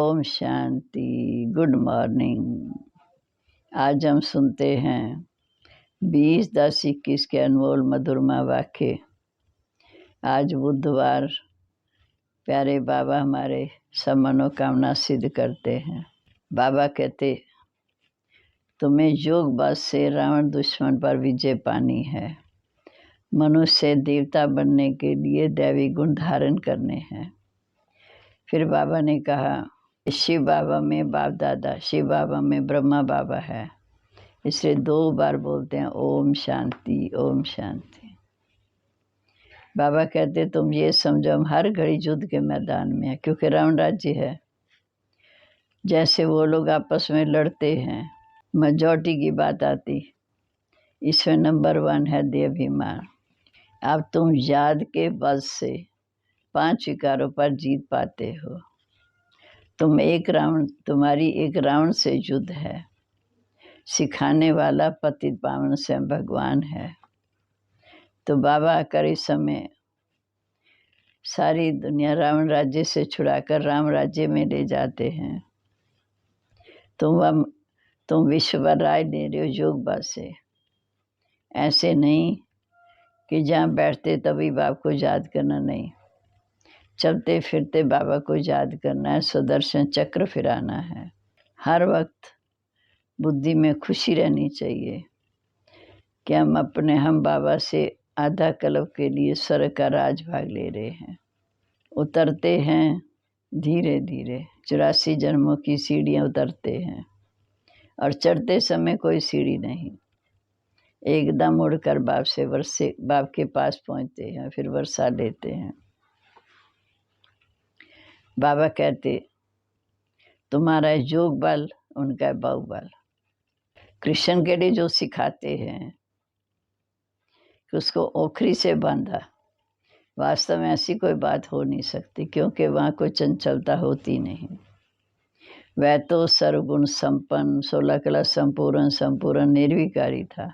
Om Shanti. Good morning. आज हम सुनते हैं 20-10-21 के अनमोल मधुरमा वाक्य। आज बुधवार, प्यारे बाबा हमारे सब मनोकामना सिद्ध करते हैं। बाबा कहते, तुम्हें योग बस से रावण दुश्मन पर विजय पानी है। मनुष्य देवता बनने के लिए दैवी गुण धारण करने हैं। फिर बाबा ने कहा, शिव बाबा में बाप दादा, शिव बाबा में ब्रह्मा बाबा है, इसलिए 2 बार बोलते हैं ओम शांति ओम शांति। बाबा कहते, तुम ये समझो हम हर घड़ी युद्ध के मैदान में है, क्योंकि रावण राज्य है। जैसे वो लोग आपस में लड़ते हैं, मेजॉरिटी की बात आती, इसमें नंबर 1 है देहाभिमान। अब तुम याद के बल से 5 विकारों पर जीत पाते हो। तुम्हारी एक रावण से युद्ध है। सिखाने वाला पतित पावन से भगवान है। तो बाबा आकर इस समय सारी दुनिया रावण राज्य से छुड़ाकर राम राज्य में ले जाते हैं। तुम विश्व पर राय ले रहे हो योग बल से। ऐसे नहीं कि जहाँ बैठते तभी बाप को याद करना, नहीं, चलते फिरते बाबा को याद करना है। सुदर्शन चक्र फिराना है। हर वक्त बुद्धि में खुशी रहनी चाहिए कि हम बाबा से आधा कल्प के लिए स्वर्ग का राजभाग ले रहे हैं। उतरते हैं धीरे धीरे, 84 जन्मों की सीढ़ियाँ उतरते हैं, और चढ़ते समय कोई सीढ़ी नहीं, एकदम उड़कर बाप के पास पहुँचते हैं, फिर वर्षा लेते हैं। बाबा कहते, तुम्हारा योग बल, उनका बाहुबल। कृष्ण के लिए जो सिखाते हैं कि उसको ओखरी से बांधा, वास्तव में ऐसी कोई बात हो नहीं सकती, क्योंकि वहाँ कोई चंचलता होती नहीं। वह तो सर्वगुण संपन्न, 16 कला संपूर्ण निर्विकारी था।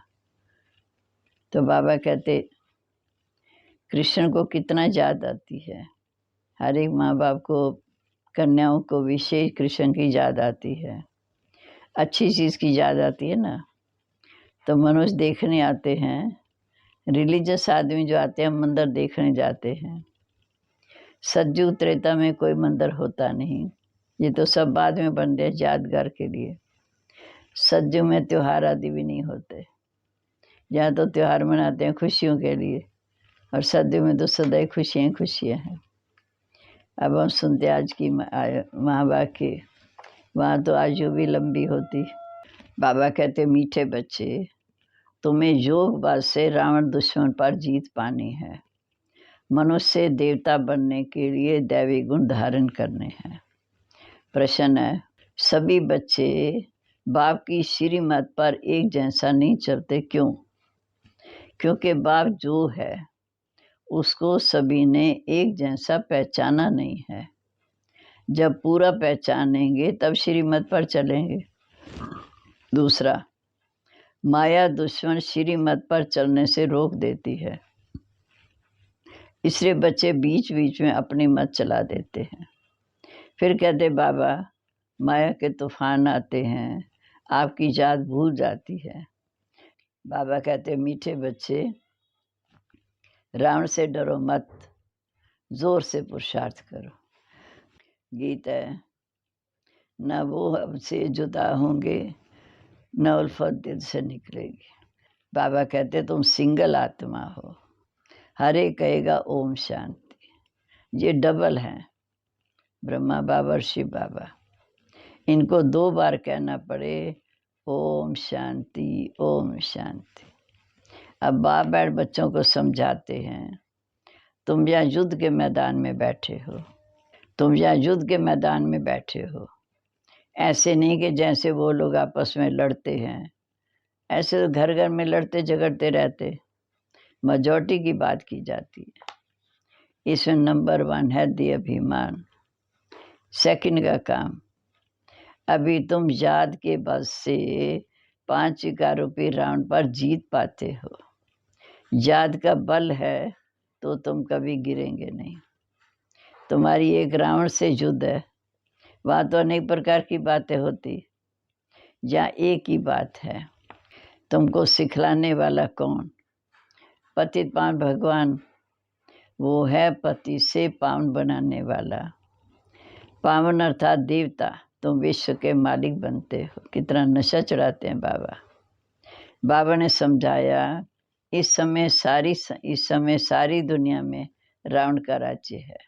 तो बाबा कहते, कृष्ण को कितना याद आती है। हर एक माँ बाप को, कन्याओं को विशेष कृष्ण की याद आती है। अच्छी चीज़ की याद आती है ना। तो मनुष्य देखने आते हैं, रिलीजियस आदमी जो आते हैं मंदिर देखने जाते हैं। सतयुग त्रेता में कोई मंदिर होता नहीं, ये तो सब बाद में बन गए यादगार के लिए। सतयुग में त्योहार आदि भी नहीं होते। यहाँ तो त्योहार मनाते हैं खुशियों के लिए, और सतयुग में तो सदैव खुशियाँ हैं। अब हम सुनते आज की महावाक्य, वहाँ तो आयु भी लंबी होती। बाबा कहते, मीठे बच्चे, तुम्हें योग बल से रावण दुश्मन पर जीत पानी है। मनुष्य देवता बनने के लिए दैवी गुण धारण करने हैं। प्रश्न है, सभी बच्चे बाप की श्रीमत पर एक जैसा नहीं चलते, क्यों? क्योंकि बाप जो है उसको सभी ने एक जैसा पहचाना नहीं है। जब पूरा पहचानेंगे तब श्रीमत पर चलेंगे। दूसरा, माया दुश्मन श्रीमत पर चलने से रोक देती है, इसलिए बच्चे बीच बीच में अपनी मत चला देते हैं। फिर कहते, बाबा माया के तूफान आते हैं, आपकी याद भूल जाती है। बाबा कहते, मीठे बच्चे, रावण से डरो मत, जोर से पुरुषार्थ करो। गीत है, न वो हमसे जुदा होंगे, न उल्फत दिल से निकलेगी। बाबा कहते, तुम सिंगल आत्मा हो। हर एक कहेगा ओम शांति। ये डबल हैं, ब्रह्मा बाबा और शिव बाबा। इनको 2 बार कहना पड़े ओम शांति ओम शांति। अब बाप बैठ बच्चों को समझाते हैं, तुम यहाँ युद्ध के मैदान में बैठे हो। तुम यहाँ युद्ध के मैदान में बैठे हो। ऐसे नहीं कि जैसे वो लोग आपस में लड़ते हैं, ऐसे तो घर घर में लड़ते झगड़ते रहते। मेजॉरिटी की बात की जाती है। इसमें नंबर 1 है देहाभिमान। सेकंड का काम, अभी तुम याद के बल से 5 विकारों पे रावण पर जीत पाते हो। याद का बल है तो तुम कभी गिरेंगे नहीं। तुम्हारी एक रावण से युद्ध है, वहाँ तो अनेक प्रकार की बातें होती, जहाँ एक ही बात है, तुमको सिखलाने वाला कौन? पतित पावन भगवान वो है, पति से पावन बनाने वाला। पावन अर्थात देवता, तुम विश्व के मालिक बनते हो। कितना नशा चढ़ाते हैं बाबा। बाबा ने समझाया, इस समय सारी दुनिया में रावण का राज्य है।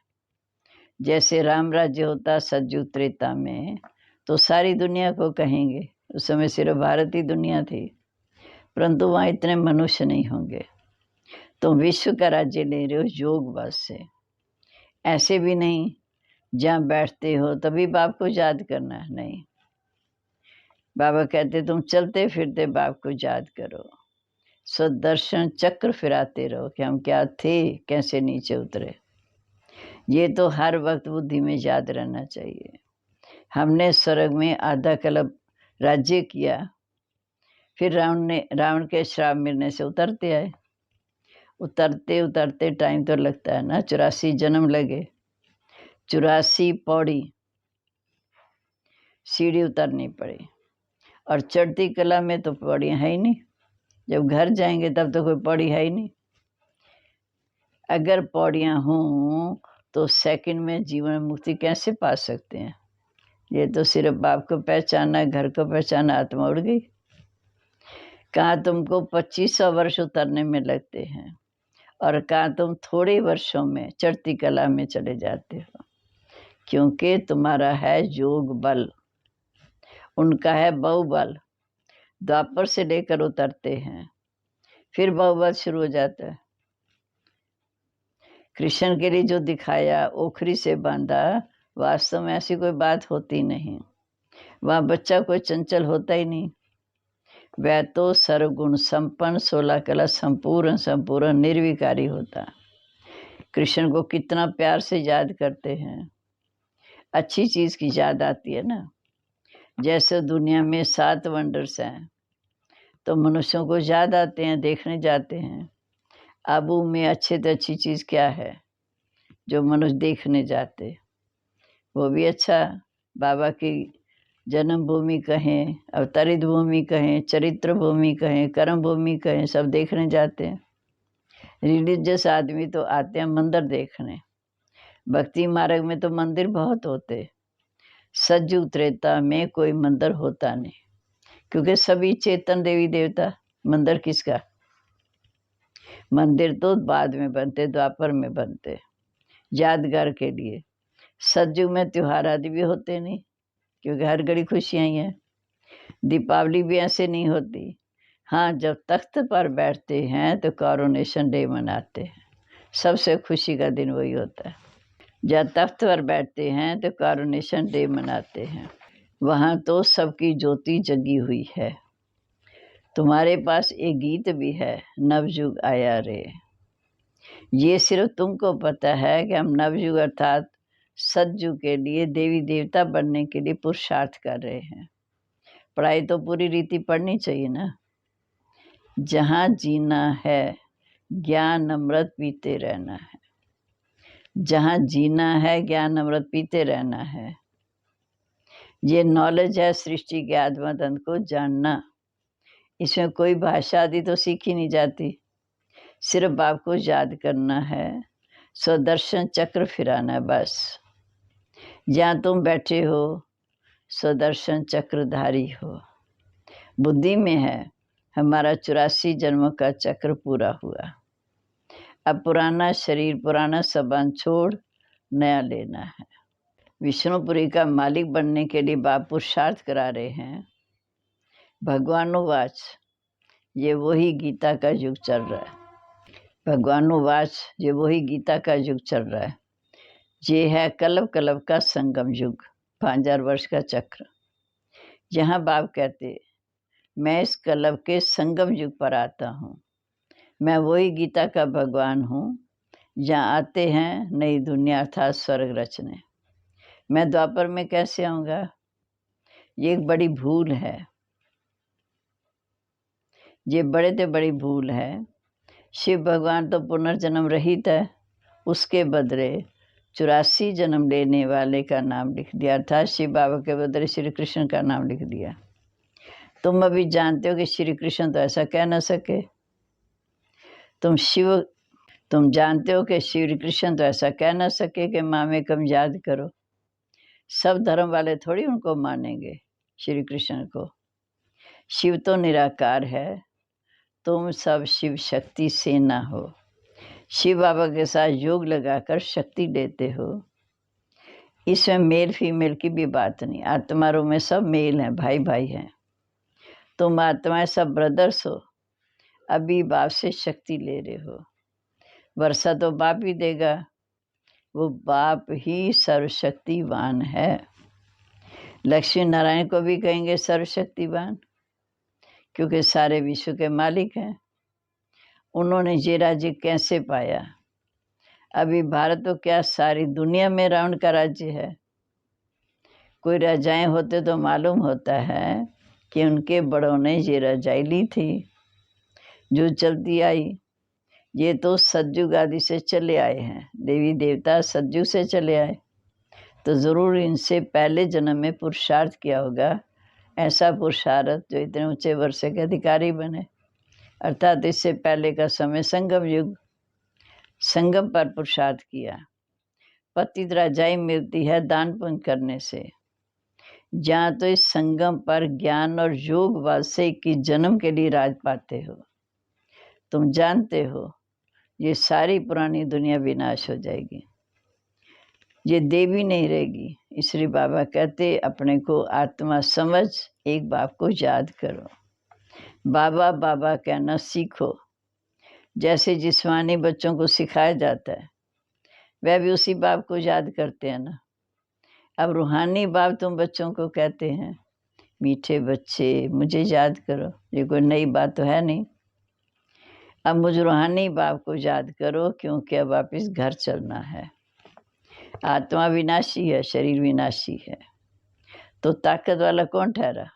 जैसे राम राज्य होता सतयुग त्रेता में, तो सारी दुनिया को कहेंगे। उस समय सिर्फ भारत ही दुनिया थी, परंतु वहाँ इतने मनुष्य नहीं होंगे। तुम विश्व का राज्य ले रहे हो योग बल से। ऐसे भी नहीं जहाँ बैठते हो तभी बाप को याद करना, नहीं। बाबा कहते तुम चलते फिरते बाप को याद करो। सदर्शन चक्र फिराते रहो कि हम क्या थे, कैसे नीचे उतरे। ये तो हर वक्त बुद्धि में याद रहना चाहिए। हमने स्वर्ग में आधा कल्प राज्य किया, फिर रावण के श्राप मिलने से उतरते आए। उतरते उतरते टाइम तो लगता है ना, 84 जन्म लगे, 84 पौड़ी सीढ़ी उतरनी पड़ी। और चढ़ती कला में तो पौड़ियाँ है ही नहीं। जब घर जाएंगे तब तो कोई पौड़ी है ही नहीं। अगर पौड़ियाँ हों तो सेकंड में जीवन मुक्ति कैसे पा सकते हैं? ये तो सिर्फ बाप को पहचाना, घर को पहचाना, आत्मा उड़ गई। कहाँ तुमको 2500 वर्ष उतरने में लगते हैं, और कहाँ तुम थोड़े वर्षों में चढ़ती कला में चले जाते हो। क्योंकि तुम्हारा है योग बल, उनका है बहुबल। द्वापर से लेकर उतरते हैं, फिर बहुबल शुरू हो जाता है। कृष्ण के लिए जो दिखाया, ओखरी से बांधा, वास्तव में ऐसी कोई बात होती नहीं। वहाँ बच्चा कोई चंचल होता ही नहीं। वह तो सर्वगुण संपन्न, 16 कला संपूर्ण निर्विकारी होता। कृष्ण को कितना प्यार से याद करते हैं। अच्छी चीज की याद आती है ना। जैसे दुनिया में 7 वंडर्स हैं, तो मनुष्यों को याद आते हैं, देखने जाते हैं। आबू में अच्छे से अच्छी चीज क्या है जो मनुष्य देखने जाते? वो भी अच्छा। बाबा की जन्मभूमि कहें, अवतरित भूमि कहें, चरित्र भूमि कहें, कर्म भूमि कहें, सब देखने जाते हैं। रिलीजियस आदमी तो आते हैं मंदिर देखने। भक्ति मार्ग में तो मंदिर बहुत होते। सतयुग त्रेता में कोई मंदिर होता नहीं, क्योंकि सभी चेतन देवी देवता। मंदिर किसका? मंदिर तो बाद में बनते, द्वापर में बनते, यादगार के लिए। सतयुग में त्योहार आदि भी होते नहीं, क्योंकि हर घड़ी खुशियाँ ही हैं। दीपावली भी ऐसे नहीं होती। हाँ, जब तख्त पर बैठते हैं तो कॉरोनेशन डे मनाते हैं। सबसे खुशी का दिन वही होता है। जब तख्त पर बैठते हैं तो कॉरोनेशन डे मनाते हैं। वहाँ तो सबकी ज्योति जगी हुई है। तुम्हारे पास एक गीत भी है, नवयुग आया रे। ये सिर्फ तुमको पता है कि हम नवयुग अर्थात सतयुग के लिए, देवी देवता बनने के लिए पुरुषार्थ कर रहे हैं। पढ़ाई तो पूरी रीति पढ़नी चाहिए ना। जहाँ जीना है ज्ञान अमृत पीते रहना है। जहाँ जीना है ज्ञान अमृत पीते रहना है। ये नॉलेज है सृष्टि के आत्मतंत्र को जानना। इसमें कोई भाषा आदि तो सीखी नहीं जाती, सिर्फ बाप को याद करना है, स्वदर्शन चक्र फिराना है बस। जहाँ तुम बैठे हो स्वदर्शन चक्रधारी हो। बुद्धि में है हमारा 84 जन्मों का चक्र पूरा हुआ। अब पुराना शरीर, पुराना संबंध छोड़ नया लेना है। विष्णुपुरी का मालिक बनने के लिए बाप पुरुषार्थ करा रहे हैं। भगवानुवाच, ये वही गीता का युग चल रहा है। भगवानुवाच, ये वही गीता का युग चल रहा है। ये है कल्प कल्प का संगम युग, 5000 वर्ष का चक्र। यहाँ बाप कहते मैं इस कल्प के संगम युग पर आता हूँ। मैं वही गीता का भगवान हूँ, जहाँ आते हैं नई दुनिया अर्थात स्वर्ग रचने। मैं द्वापर में कैसे आऊँगा? ये एक बड़ी भूल है। ये बड़े से बड़ी भूल है। शिव भगवान तो पुनर्जन्म रहित है, उसके बदले 84 जन्म लेने वाले का नाम लिख दिया, अर्थात शिव बाबा के बदले श्री कृष्ण का नाम लिख दिया। तुम अभी जानते हो कि श्री कृष्ण तो ऐसा कह न सके। तुम जानते हो कि श्री कृष्ण तो ऐसा कह न सके कि माँ में कम याद करो। सब धर्म वाले थोड़ी उनको मानेंगे, श्री कृष्ण को। शिव तो निराकार है, तुम सब शिव शक्ति सेना हो। शिव बाबा के साथ योग लगाकर शक्ति देते हो। इसमें मेल फीमेल की भी बात नहीं, आत्मारों में सब मेल हैं, भाई भाई हैं। तुम आत्माएं सब ब्रदर्स हो। अभी बाप से शक्ति ले रहे हो। वर्षा तो बाप ही देगा, वो बाप ही सर्वशक्तिवान है। लक्ष्मी नारायण को भी कहेंगे सर्वशक्तिवान, क्योंकि सारे विश्व के मालिक हैं। उन्होंने ये राज्य कैसे पाया? अभी भारत तो क्या सारी दुनिया में रावण का राज्य है। कोई राजाएं होते तो मालूम होता है कि उनके बड़ों ने ये रजाई ली थी जो चलती आई। ये तो सतयुग आदि से चले आए हैं, देवी देवता सतयुग से चले आए, तो ज़रूर इनसे पहले जन्म में पुरुषार्थ किया होगा। ऐसा पुरुषार्थ जो इतने ऊंचे वर्षे के अधिकारी बने, अर्थात इससे पहले का समय संगम युग, संगम पर पुरुषार्थ किया। पतित राजाई मिलती है दान पुण्य करने से। जहाँ तो इस संगम पर ज्ञान और योग बल से 21 जन्म के लिए राज पाते हो। तुम जानते हो ये सारी पुरानी दुनिया विनाश हो जाएगी, ये देवी नहीं रहेगी। इसलिए बाबा कहते अपने को आत्मा समझ एक बाप को याद करो। बाबा बाबा कहना सीखो। जैसे जिस्मानी बच्चों को सिखाया जाता है, वह भी उसी बाप को याद करते हैं ना। अब रूहानी बाप तुम बच्चों को कहते हैं, मीठे बच्चे मुझे याद करो। ये कोई नई बात तो है नहीं। अब मुझे रूहानी बाप को याद करो, क्योंकि अब वापिस घर चलना है। आत्मा विनाशी है, शरीर विनाशी है, तो ताकत वाला कौन ठहरा?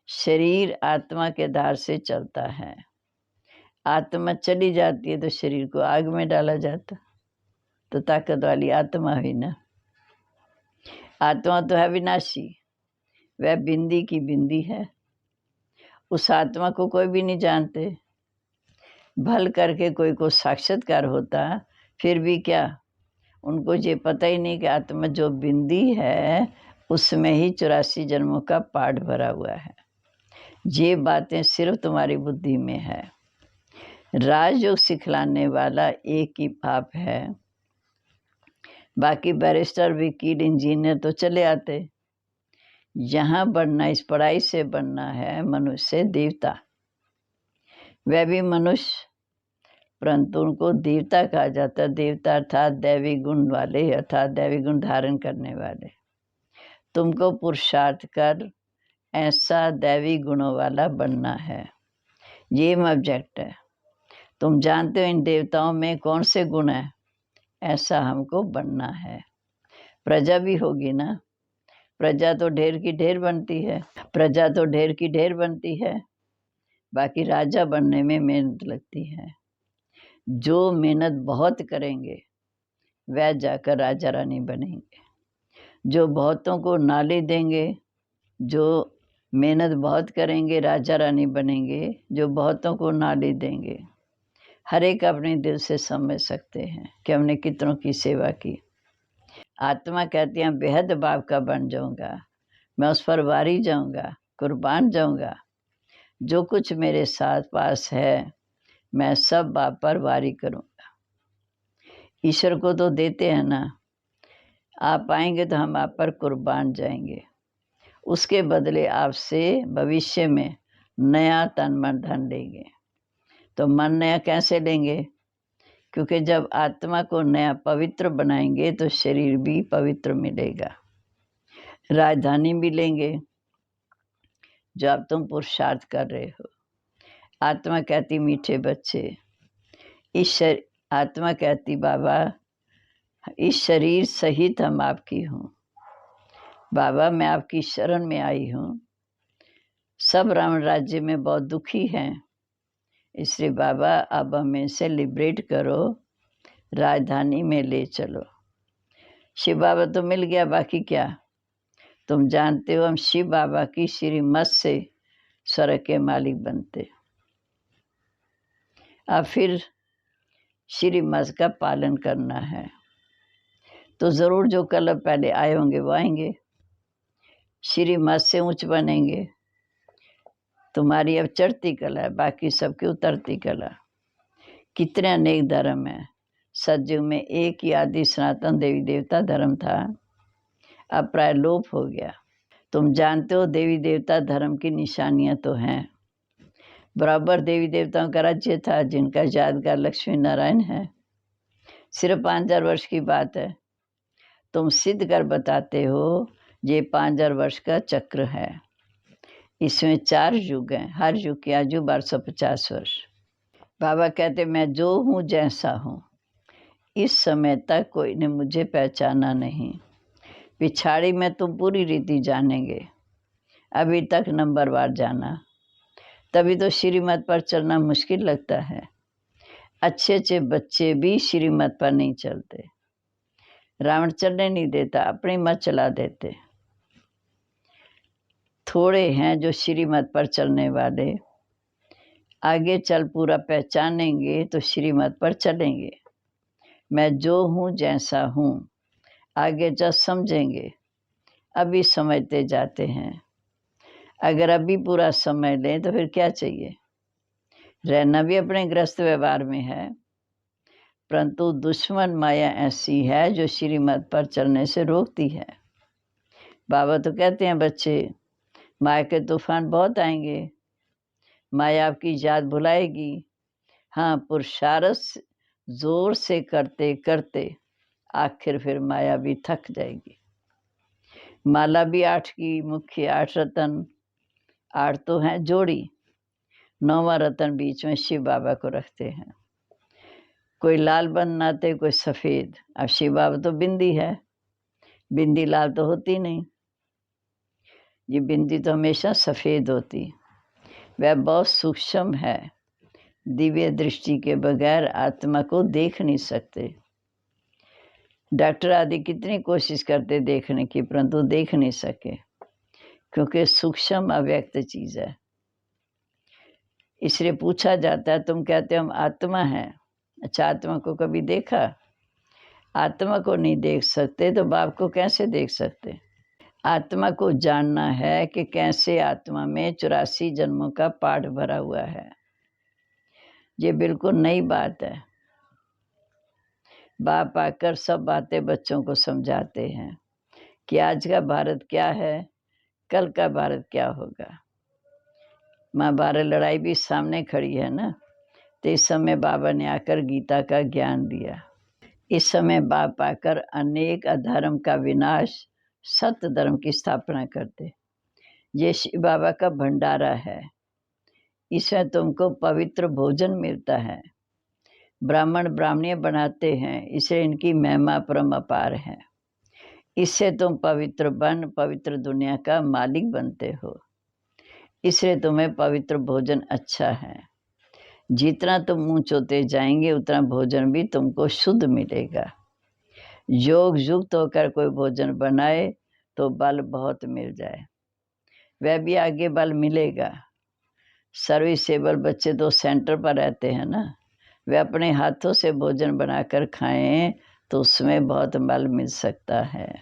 शरीर आत्मा के धार से चलता है। आत्मा चली जाती है तो शरीर को आग में डाला जाता, तो ताकत वाली आत्मा हुई ना। आत्मा तो है विनाशी, वह बिंदी की बिंदी है। उस आत्मा को कोई भी नहीं जानते। भल करके कोई को साक्षात्कार होता, फिर भी क्या उनको ये पता ही नहीं कि आत्मा जो बिंदी है उसमें ही 84 जन्मों का पाठ भरा हुआ है। ये बातें सिर्फ तुम्हारी बुद्धि में है। राजयोग सिखलाने वाला एक ही बाप है। बाकी बैरिस्टर वकील इंजीनियर तो चले आते। यहाँ बढ़ना, इस पढ़ाई से बढ़ना है मनुष्य से देवता। वह भी मनुष्य, परंतु उनको देवता कहा जाता है। देवता अर्थात दैवी गुण वाले, अर्थात दैवी गुण धारण करने वाले। तुमको पुरुषार्थ कर ऐसा दैवी गुणों वाला बनना है। ये ऑब्जेक्ट है। तुम जानते हो इन देवताओं में कौन से गुण हैं, ऐसा हमको बनना है। प्रजा भी होगी ना। प्रजा तो ढेर की ढेर बनती है, प्रजा तो ढेर की ढेर बनती है। बाकी राजा बनने में मेहनत लगती है। जो मेहनत बहुत करेंगे वह जाकर राजा रानी बनेंगे। जो बहुतों को नाले देंगे, जो मेहनत बहुत करेंगे राजा रानी बनेंगे। जो बहुतों को नाले देंगे, हर एक अपने दिल से समझ सकते हैं कि हमने कितनों की सेवा की। आत्मा कहती है बेहद बाप का बन जाऊंगा, मैं उस पर वारी जाऊंगा, कुर्बान जाऊंगा। जो कुछ मेरे साथ पास है मैं सब बाप पर वारी करूंगा। ईश्वर को तो देते हैं ना, आप आएंगे तो हम आप पर कुर्बान जाएंगे। उसके बदले आपसे भविष्य में नया तन मन धन लेंगे। तो मन नया कैसे लेंगे? क्योंकि जब आत्मा को नया पवित्र बनाएंगे तो शरीर भी पवित्र मिलेगा, राजधानी भी लेंगे जो अब तुम पुरुषार्थ कर रहे हो। आत्मा कहती मीठे बच्चे, आत्मा कहती बाबा इस शरीर सहित हम आपकी हूँ। बाबा मैं आपकी शरण में आई हूँ। सब रावण राज्य में बहुत दुखी हैं, इसलिए बाबा अब हमें से लिबरेट करो, राजधानी में ले चलो। शिव बाबा तो मिल गया, बाकी क्या। तुम जानते हो हम शिव बाबा की श्रीमत से स्वर्ग के मालिक बनते। अब फिर श्रीमत का पालन करना है तो ज़रूर जो कल पहले आए होंगे वो आएंगे, श्रीमत से ऊंच बनेंगे। तुम्हारी अब चढ़ती कला है, बाकी सबकी उतरती कला। कितने अनेक धर्म हैं। सतयुग में एक ही आदि सनातन देवी देवता धर्म था, अब प्राय लोप हो गया। तुम जानते हो देवी देवता धर्म की निशानियां तो हैं। बराबर देवी देवताओं का राज्य था जिनका यादगार लक्ष्मी नारायण है। सिर्फ 5000 वर्ष की बात है। तुम सिद्ध कर बताते हो ये 5000 वर्ष का चक्र है। इसमें 4 युग हैं, हर युग की आयु 1250 वर्ष। बाबा कहते मैं जो हूँ जैसा हूँ, इस समय तक कोई ने मुझे पहचाना नहीं, पिछाड़ी में तुम पूरी रीति जानेंगे, अभी तक नंबरवार जाना। तभी तो श्रीमत पर चलना मुश्किल लगता है। अच्छे अच्छे बच्चे भी श्रीमत पर नहीं चलते। रावण चलने नहीं देता, अपनी मत चला देते। थोड़े हैं जो श्रीमत पर चलने वाले, आगे चल पूरा पहचानेंगे तो श्रीमत पर चलेंगे। मैं जो हूँ जैसा हूँ, आगे चल समझेंगे, अभी समझते जाते हैं। अगर अभी पूरा समझ लें तो फिर क्या चाहिए। रहना भी अपने ग्रस्त व्यवहार में है, परंतु दुश्मन माया ऐसी है जो श्रीमत पर चलने से रोकती है। बाबा तो कहते हैं बच्चे, माया के तूफान बहुत आएंगे, माया आपकी याद भुलाएगी। हाँ, पुरुषार्थ जोर से करते करते आखिर फिर माया भी थक जाएगी। माला भी 8 की, मुख्य 8 रतन, 8 तो हैं जोड़ी, 9वां रतन बीच में शिव बाबा को रखते हैं। कोई लाल बनाते, कोई सफ़ेद। अब शिव बाबा तो बिंदी है, बिंदी लाल तो होती नहीं, ये बिंदी तो हमेशा सफ़ेद होती। वह बहुत सूक्ष्म है, दिव्य दृष्टि के बगैर आत्मा को देख नहीं सकते। डॉक्टर आदि कितनी कोशिश करते देखने की, परंतु देख नहीं सके, क्योंकि सूक्ष्म अव्यक्त चीज़ है। इसलिए पूछा जाता है, तुम कहते हो हम आत्मा हैं, अच्छा आत्मा को कभी देखा? आत्मा को नहीं देख सकते तो बाप को कैसे देख सकते। आत्मा को जानना है कि कैसे आत्मा में 84 जन्मों का पाठ भरा हुआ है। ये बिल्कुल नई बात है। बाप आकर सब बातें बच्चों को समझाते हैं कि आज का भारत क्या है, कल का भारत क्या होगा। महाभारत लड़ाई भी सामने खड़ी है ना, तो इस समय बाबा ने आकर गीता का ज्ञान दिया। इस समय बाप आकर अनेक अधर्म का विनाश, सत्य धर्म की स्थापना करते। ये शिव बाबा का भंडारा है, इसमें तुमको पवित्र भोजन मिलता है। ब्राह्मण ब्राह्मणियाँ बनाते हैं, इससे इनकी महिमा परम अपार है। इससे तुम पवित्र बन पवित्र दुनिया का मालिक बनते हो। इसलिए तुम्हें पवित्र भोजन अच्छा है। जितना तुम ऊंच होते जाएंगे उतना भोजन भी तुमको शुद्ध मिलेगा। योग युक्त होकर कोई भोजन बनाए तो बल बहुत मिल जाए, वह भी आगे बल मिलेगा। सर्विसेबल बच्चे तो सेंटर पर रहते हैं ना, वे अपने हाथों से भोजन बनाकर खाएं तो उसमें बहुत बल मिल सकता है।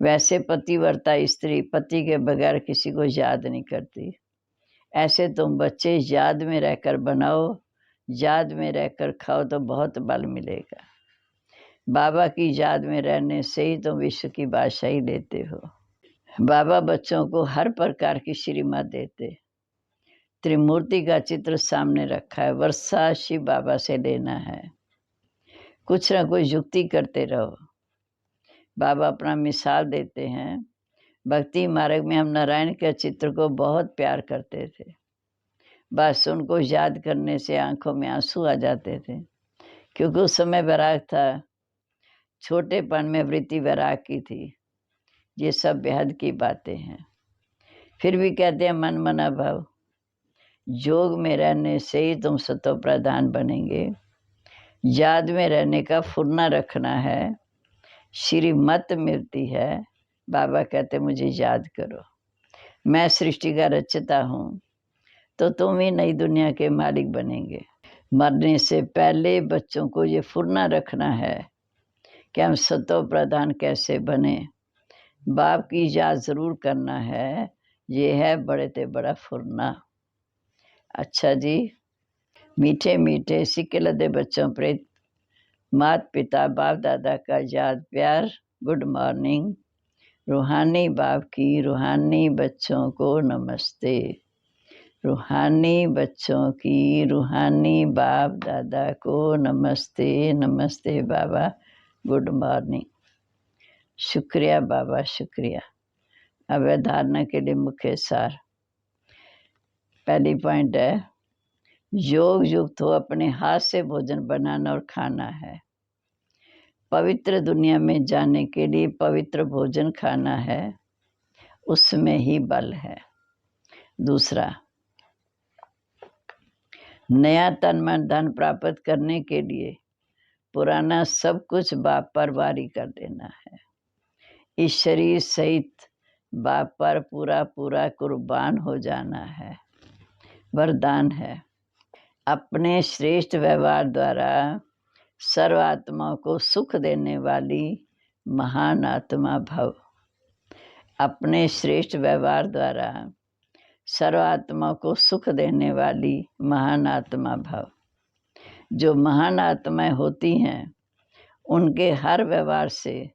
वैसे पतिव्रता स्त्री पति के बगैर किसी को याद नहीं करती। ऐसे तुम बच्चे याद में रहकर बनाओ, याद में रहकर खाओ तो बहुत बल मिलेगा। बाबा की याद में रहने से ही तुम विश्व की बादशाही लेते हो। बाबा बच्चों को हर प्रकार की श्रीमत देते। त्रिमूर्ति का चित्र सामने रखा है, वर्षा शिव बाबा से लेना है। कुछ ना कुछ युक्ति करते रहो। बाबा अपना मिसाल देते हैं। भक्ति मार्ग में हम नारायण के चित्र को बहुत प्यार करते थे, बस उनको याद करने से आंखों में आंसू आ जाते थे, क्योंकि उस समय वैराग था, छोटेपन में वृत्ति वैराग की थी। ये सब बेहद की बातें हैं। फिर भी कहते हैं मन मना भाव। योग में रहने से ही तुम सतो प्रधान बनेंगे। याद में रहने का फुरना रखना है, श्रीमत मिलती है, बाबा कहते मुझे याद करो, मैं सृष्टि का रचता हूँ, तो तुम ही नई दुनिया के मालिक बनेंगे। मरने से पहले बच्चों को ये फुरना रखना है कि हम सतो प्रधान कैसे बने, बाप की याद ज़रूर करना है, ये है बड़े ते बड़ा फुरना। अच्छा जी, मीठे मीठे सिक्के लदे बच्चों पर माता पिता बाप दादा का याद प्यार, गुड मॉर्निंग। रूहानी बाप की रूहानी बच्चों को नमस्ते, रूहानी बच्चों की रूहानी बाप दादा को नमस्ते। नमस्ते बाबा, गुड मॉर्निंग। शुक्रिया बाबा, शुक्रिया। अब धारणा के लिए मुख्य सार। पहली पॉइंट है, योग युक्त हो अपने हाथ से भोजन बनाना और खाना है। पवित्र दुनिया में जाने के लिए पवित्र भोजन खाना है, उसमें ही बल है। दूसरा, नया तन मन धन प्राप्त करने के लिए पुराना सब कुछ बाप पर वारी कर देना है। इस शरीर सहित बाप पर पूरा पूरा कुर्बान हो जाना है, वरदान है। अपने श्रेष्ठ व्यवहार द्वारा सर्व आत्माओं को सुख देने वाली महान आत्मा भव। अपने श्रेष्ठ व्यवहार द्वारा सर्व आत्माओं को सुख देने वाली महान आत्मा भव। जो महान आत्माएं होती हैं, उनके हर व्यवहार से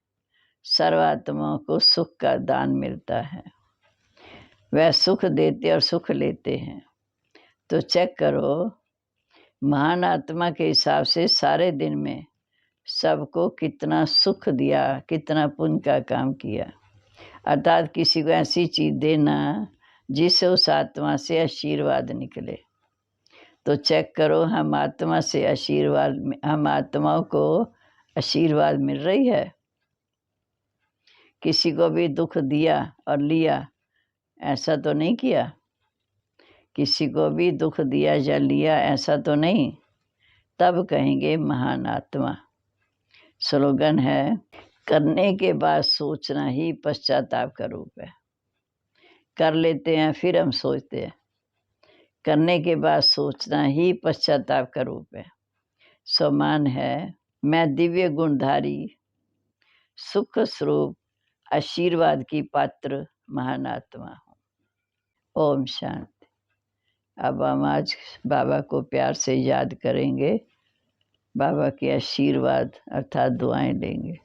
सर्व आत्माओं को सुख का दान मिलता है। वह सुख देते और सुख लेते हैं। तो चेक करो, महान आत्मा के हिसाब से सारे दिन में सबको कितना सुख दिया, कितना पुण्य का काम किया। अर्थात किसी को ऐसी चीज़ देना जिससे उस आत्मा से आशीर्वाद निकले। तो चेक करो, हम आत्मा से आशीर्वाद, हम आत्माओं को आशीर्वाद मिल रही है। किसी को भी दुख दिया और लिया, ऐसा तो नहीं किया। किसी को भी दुख दिया या लिया, ऐसा तो नहीं। तब कहेंगे महान आत्मा। स्लोगन है, करने के बाद सोचना ही पश्चाताप का रूप है। कर लेते हैं फिर हम सोचते हैं, करने के बाद सोचना ही पश्चाताप का रूप है। समान है, मैं दिव्य गुणधारी सुख स्वरूप आशीर्वाद की पात्र महान आत्मा हूँ। ओम शांति। अब हम आज बाबा को प्यार से याद करेंगे, बाबा के आशीर्वाद अर्थात दुआएं लेंगे।